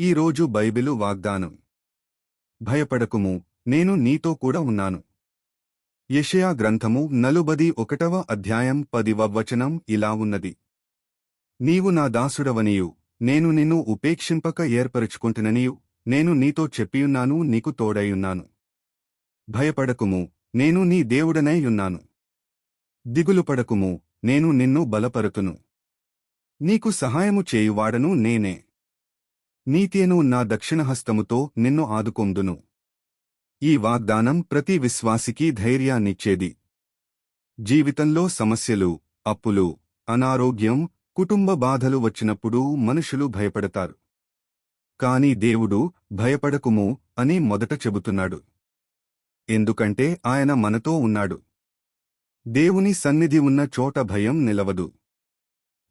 ఈ రోజు బైబిలు వాగ్దానం. భయపడకుము, నేను నీతో కూడా ఉన్నాను. యెషయా గ్రంథము 41వ అధ్యాయం 10వ వచనం ఇలా ఉన్నది. నీవు నా దాసుడవనియు, నేను నిన్ను ఉపేక్షింపక ఏర్పరచుకొంటిననియు, నేను నీతో చెప్పియున్నాను, నీకు తోడైయున్నాను. భయపడకుము, నేను నీ దేవుడనై యున్నాను. దిగులుపడకుము, నేను నిన్ను బలపరుతును. నీకు సహాయము చేయువాడను నేనే. నీతియను నా దక్షిణహస్తముతో నిన్ను ఆదుకొందును. ఈ వాగ్దానం ప్రతి విశ్వాసికి ధైర్యాన్నిచ్చేది. జీవితంలో సమస్యలు, అప్పులు, అనారోగ్యం, కుటుంబ బాధలు వచ్చినప్పుడు మనుషులు భయపడతారు. కాని దేవుడు భయపడకుము అని మొదట చెబుతున్నాడు. ఎందుకంటే ఆయన మనతో ఉన్నాడు. దేవుని సన్నిధి ఉన్న చోట భయం నిలవదు.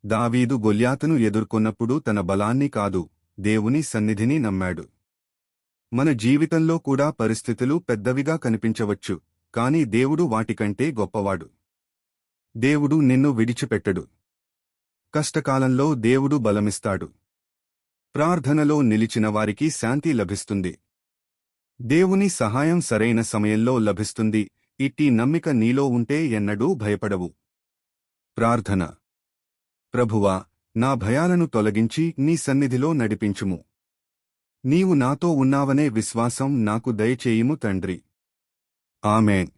దావీదు గొల్యాతును ఎదుర్కొన్నప్పుడు తన బలాన్ని కాదు, దేవుని సన్నిధిని నమ్మాడు. మన జీవితంలో కూడా పరిస్థితులు పెద్దవిగా కనిపించవచ్చు, కాని దేవుడు వాటికంటే గొప్పవాడు. దేవుడు నిన్ను విడిచిపెట్టడు. కష్టకాలంలో దేవుడు బలమిస్తాడు. ప్రార్థనలో నిలిచిన వారికి శాంతి లభిస్తుంది. దేవుని సహాయం సరైన సమయంలో లభిస్తుంది. ఇట్టి నమ్మిక నీలో ఉంటే ఎన్నడూ భయపడవు. ప్రార్థన. ప్రభువా, నా భయాలను తొలగించి నీ సన్నిధిలో నడిపించుము. నీవు నాతో ఉన్నావనే విశ్వాసం నాకు దయచేయుము తండ్రి. ఆమేన్.